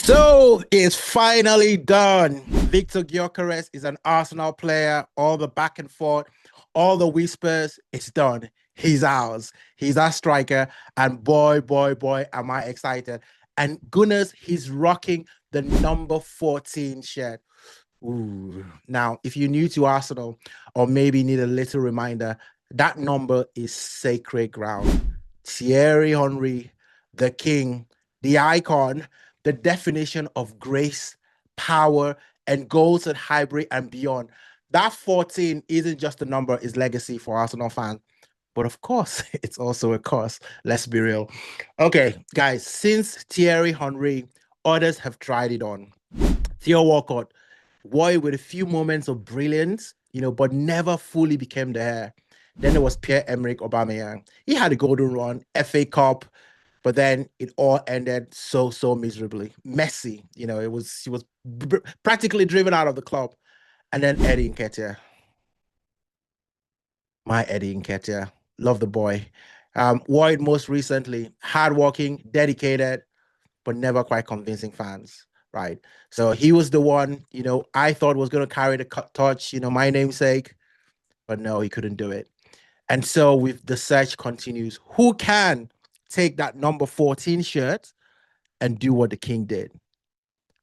So it's finally done. Victor Gyökeres is an Arsenal player. All the back and forth, all the whispers, it's done. He's ours. He's our striker. And boy, am I excited. And goodness, he's rocking the number 14 shirt. Ooh. Now, if you're new to Arsenal or maybe need a little reminder, that number is sacred ground. Thierry Henry, the king, the icon, the definition of grace, power, and goals at Highbury and beyond. That 14 isn't just a number, it's legacy for Arsenal fans. But of course, it's also a curse. Let's be real. Okay, guys, since Thierry Henry, others have tried it on. Theo Walcott, boy with a few moments of brilliance, but never fully became the heir. Then there was Pierre-Emerick Aubameyang. He had a golden run, FA Cup, but then it all ended so miserably. Messi, he was practically driven out of the club. And then Eddie Nketiah. My Eddie Nketiah. Love the boy. Lloyd most recently, hardworking, dedicated, but never quite convincing fans, right? So he was the one, I thought was going to carry the torch, my namesake, but no, he couldn't do it. And so with the search continues, who can take that number 14 shirt and do what the king did?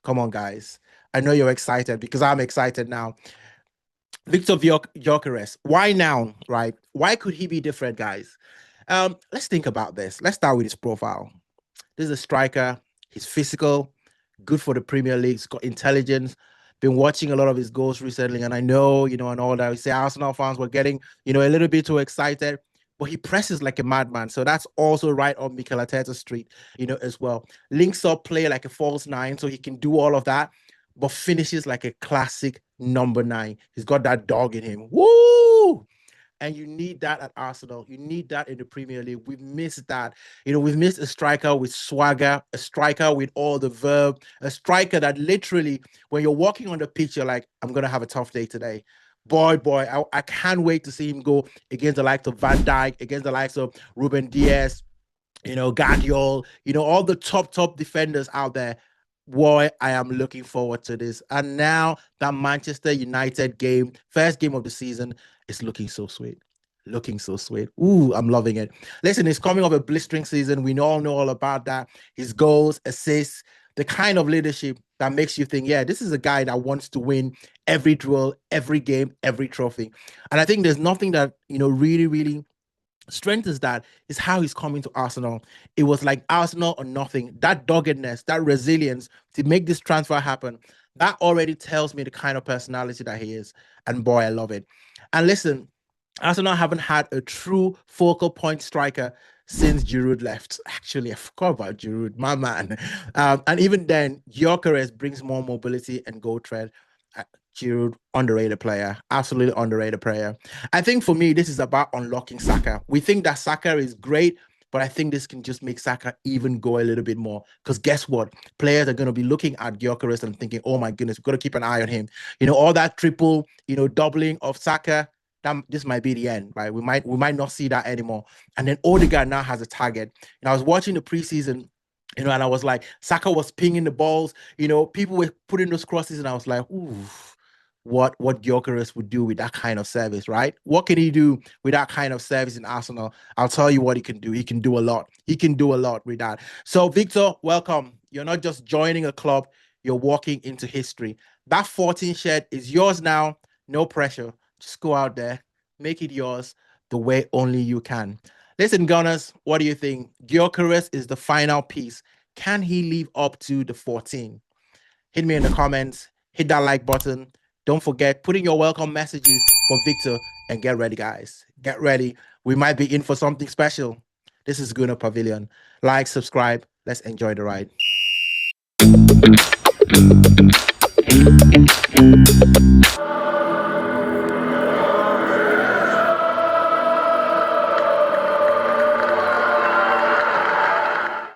Come on, guys. I know you're excited because I'm excited now. Victor Gyökeres, why now, right? Why could he be different, guys? Let's think about this. Let's start with his profile. This is a striker. He's physical, good for the Premier League. He's got intelligence. Been watching a lot of his goals recently, and I know, and all that. We say Arsenal fans were getting, a little bit too excited, but he presses like a madman. So that's also right on Mikel Arteta Street, as well. Links up play like a false nine, so he can do all of that, but finishes like a classic number 9. He's got that dog in him. Woo! And you need that at Arsenal. You need that in the Premier League. We've missed that. We've missed a striker with swagger, a striker with all the verb, a striker that literally, when you're walking on the pitch, you're like, I'm going to have a tough day today. Boy, I can't wait to see him go against the likes of Van Dijk, against the likes of Ruben Diaz, Guardiola, all the top defenders out there. Boy, I am looking forward to this. And now that Manchester United game, first game of the season, is looking so sweet. Looking so sweet. Ooh, I'm loving it. Listen, he's coming off a blistering season. We all know all about that. His goals, assists, the kind of leadership that makes you think, yeah, this is a guy that wants to win every duel, every game, every trophy. And I think there's nothing that, really strengthens that is how he's coming to Arsenal. It was like Arsenal or nothing. That doggedness, that resilience to make this transfer happen, that already tells me the kind of personality that he is. And boy, I love it. And listen, Arsenal haven't had a true focal point striker since Giroud left. Actually, I forgot about Giroud, my man. And even then, Gyökeres brings more mobility and goal threat. Giroud, underrated player, absolutely underrated player. I think for me, this is about unlocking Saka. We think that Saka is great, but I think this can just make Saka even go a little bit more. Because guess what? Players are going to be looking at Gyökeres and thinking, oh my goodness, we've got to keep an eye on him. All that triple, doubling of Saka, this might be the end, right? We might not see that anymore. And then Odegaard now has a target. I was watching the preseason, and I was like, Saka was pinging the balls, people were putting those crosses, and I was like, ooh, what Gyökeres would do with that kind of service, right? What can he do with that kind of service in Arsenal? I'll tell you what he can do. He can do a lot. He can do a lot with that. So, Victor, welcome. You're not just joining a club, you're walking into history. That 14 shirt is yours now. No pressure. Just go out there, make it yours the way only you can. Listen, Gunners, what do you think? Gyökeres is the final piece. Can he live up to the 14? Hit me in the comments. Hit that like button. Don't forget, put in your welcome messages for Victor, and get ready, guys. Get ready. We might be in for something special. This is Gunnar Pavilion. Like, subscribe. Let's enjoy the ride.